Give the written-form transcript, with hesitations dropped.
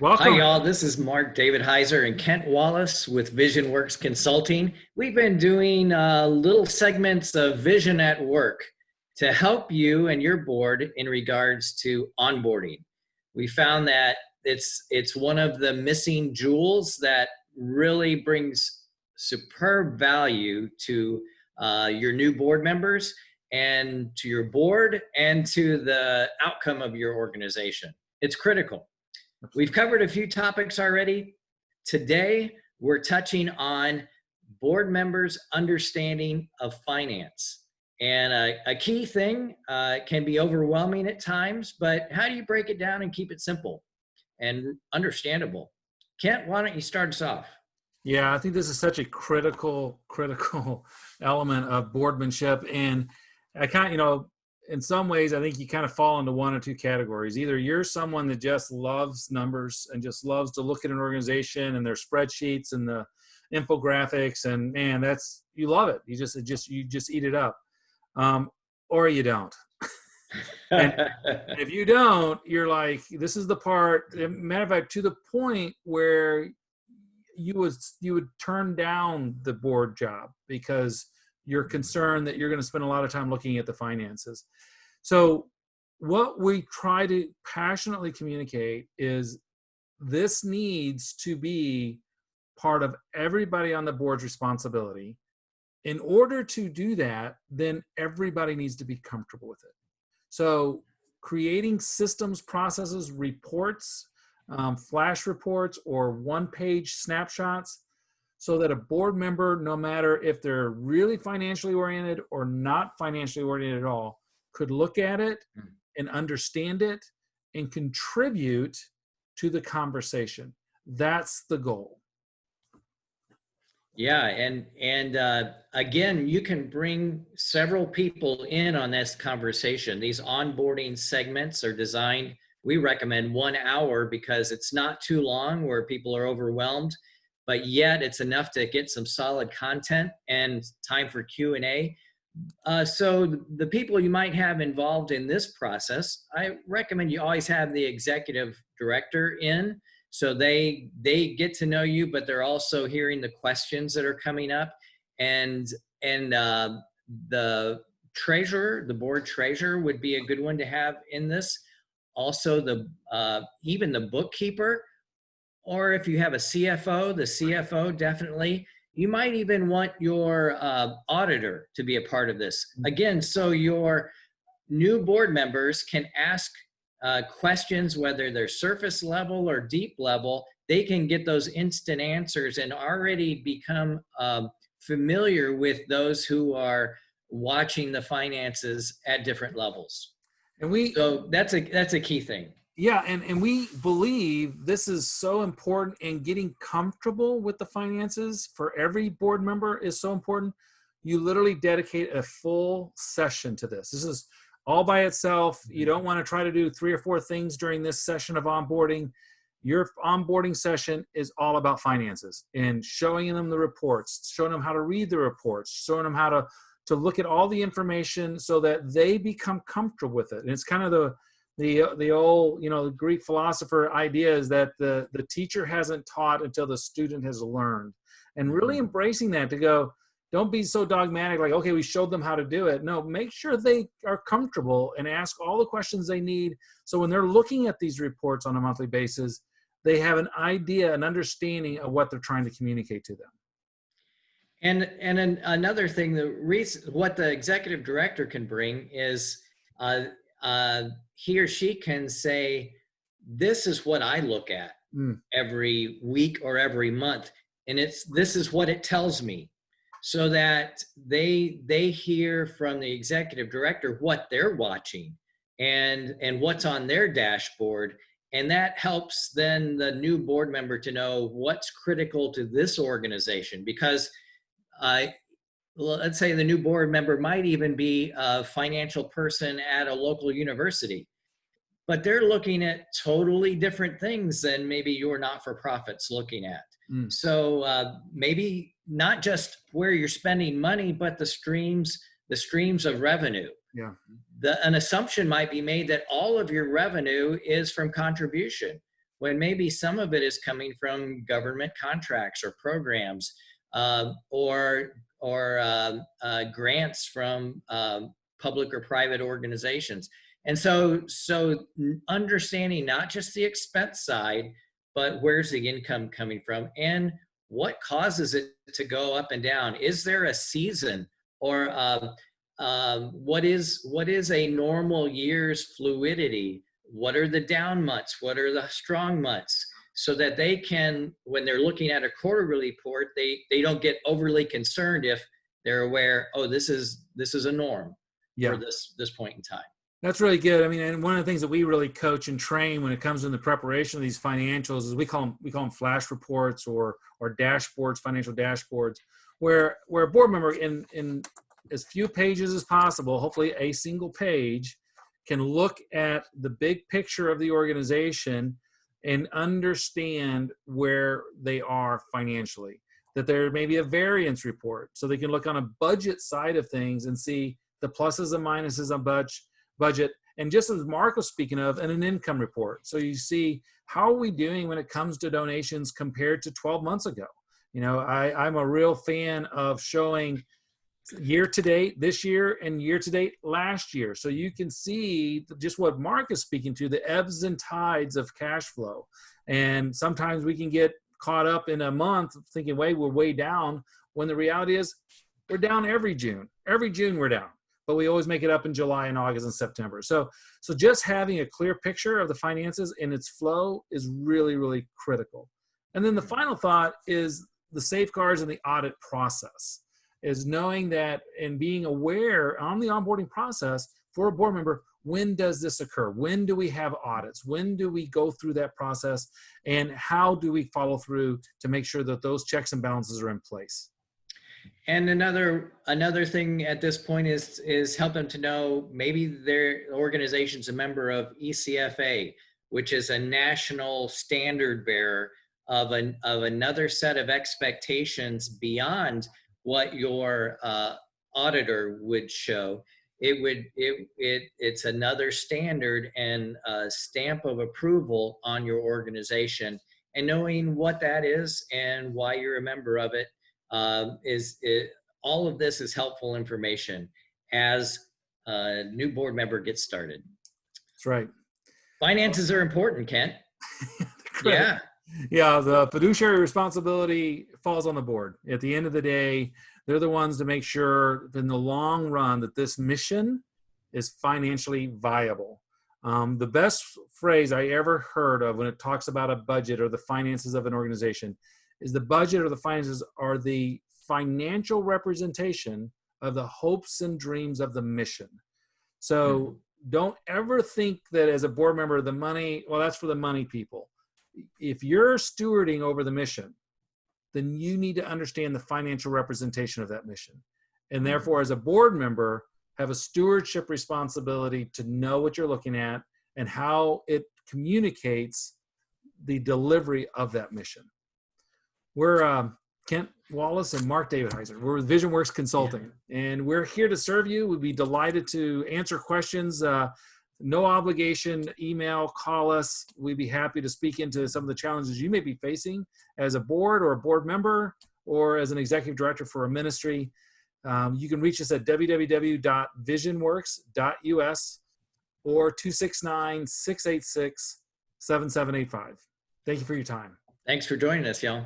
Hi, Welcome. y'all. This is Mark Davidhizar and Kent Wallace with Visionworks Consulting. We've been doing little segments of vision at work to help you and your board in regards to onboarding. We found that it's one of the missing jewels that really brings superb value to your new board members and to your board and to the outcome of your organization. It's critical. We've covered a few topics already. Today, we're touching on board members' understanding of finance. And a key thing can be overwhelming at times, but how do you break it down and keep it simple and understandable? Kent, why don't you start us off? Yeah, I think this is such a critical element of boardmanship. And I in some ways, I think you kind of fall into one or two categories. Either you're someone that just loves numbers and just loves to look at an organization and their spreadsheets and the infographics, and man, you love it. You just eat it up, or you don't. And if you don't, you're like, this is the part. Matter of fact, to the point where you would turn down the board job because you're concerned that you're going to spend a lot of time looking at the finances. So what we try to passionately communicate is this needs to be part of everybody on the board's responsibility. In order to do that, then everybody needs to be comfortable with it. So creating systems, processes, reports, flash reports, or one-page snapshots, so that a board member, no matter if they're really financially oriented or not financially oriented at all, could look at it and understand it and contribute to the conversation. That's the goal. Yeah, and again, you can bring several people in on this conversation. These onboarding segments are designed, we recommend 1 hour because it's not too long where people are overwhelmed, but yet it's enough to get some solid content and time for Q&A. So the people you might have involved in this process, I recommend you always have the executive director in, so they get to know you, but they're also hearing the questions that are coming up, and the treasurer, the board treasurer, would be a good one to have in this. Also, even the bookkeeper, or if you have a CFO, the CFO definitely. You might even want your auditor to be a part of this. Again, so your new board members can ask questions, whether they're surface level or deep level. They can get those instant answers and already become familiar with those who are watching the finances at different levels. So that's a key thing. Yeah, and we believe this is so important, and getting comfortable with the finances for every board member is so important. You literally dedicate a full session to this. This is all by itself. You don't want to try to do 3 or 4 things during this session of onboarding. Your onboarding session is all about finances and showing them the reports, showing them how to read the reports, showing them how to look at all the information so that they become comfortable with it. And it's kind of the old, Greek philosopher idea is that the teacher hasn't taught until the student has learned, and really embracing that, to go, don't be so dogmatic, like, okay, we showed them how to do it. No, make sure they are comfortable and ask all the questions they need. So when they're looking at these reports on a monthly basis, they have an idea, an understanding of what they're trying to communicate to them. And another thing, what the executive director can bring is he or she can say, this is what I look at every week or every month, and this is what it tells me, so that they hear from the executive director what they're watching and what's on their dashboard, and that helps then the new board member to know what's critical to this organization. Because let's say the new board member might even be a financial person at a local university, but they're looking at totally different things than maybe your not-for-profit's looking at. So maybe not just where you're spending money, but the streams of revenue. Yeah. An assumption might be made that all of your revenue is from contribution. when maybe some of it is coming from government contracts or programs, or grants from public or private organizations. And so understanding not just the expense side, but where's the income coming from and what causes it to go up and down? Is there a season, or what is a normal year's fluidity? What are the down months? What are the strong months? So that they can, when they're looking at a quarterly report, they don't get overly concerned if they're aware, oh, this is a norm for this point in time. That's really good. I mean, and one of the things that we really coach and train when it comes in the preparation of these financials is we call them flash reports or dashboards, financial dashboards, where a board member in as few pages as possible, hopefully a single page, can look at the big picture of the organization and understand where they are financially. That there may be a variance report, so they can look on a budget side of things and see the pluses and minuses on budget, and just as Mark was speaking of, and an income report. So you see, how are we doing when it comes to donations compared to 12 months ago? You know, I'm a real fan of showing year to date this year and year to date last year. So you can see just what Mark is speaking to, the ebbs and tides of cash flow. And sometimes we can get caught up in a month thinking, wait, we're way down, when the reality is we're down every June. Every June we're down. But we always make it up in July and August and September. So just having a clear picture of the finances and its flow is really, really critical. And then the final thought is the safeguards in the audit process, is knowing that and being aware on the onboarding process for a board member, when does this occur? When do we have audits? When do we go through that process? And how do we follow through to make sure that those checks and balances are in place? And another thing at this point is help them to know maybe their organization's a member of ECFA, which is a national standard bearer of another set of expectations beyond what your auditor would show. It's another standard and a stamp of approval on your organization, and knowing what that is and why you're a member of it. All of this is helpful information as a new board member gets started. That's right. Finances are important, Kent. Yeah. Yeah, the fiduciary responsibility falls on the board. At the end of the day, they're the ones to make sure in the long run that this mission is financially viable. The best phrase I ever heard of when it talks about a budget or the finances of an organization is the budget or the finances are the financial representation of the hopes and dreams of the mission. So don't ever think that as a board member, the money, well, that's for the money people. If you're stewarding over the mission, then you need to understand the financial representation of that mission. And therefore, as a board member, have a stewardship responsibility to know what you're looking at and how it communicates the delivery of that mission. We're Kent Wallace and Mark Davidhizar. We're with Visionworks Consulting, and we're here to serve you. We'd be delighted to answer questions. No obligation, email, call us. We'd be happy to speak into some of the challenges you may be facing as a board or a board member or as an executive director for a ministry. You can reach us at www.visionworks.us or 269-686-7785. Thank you for your time. Thanks for joining us, y'all.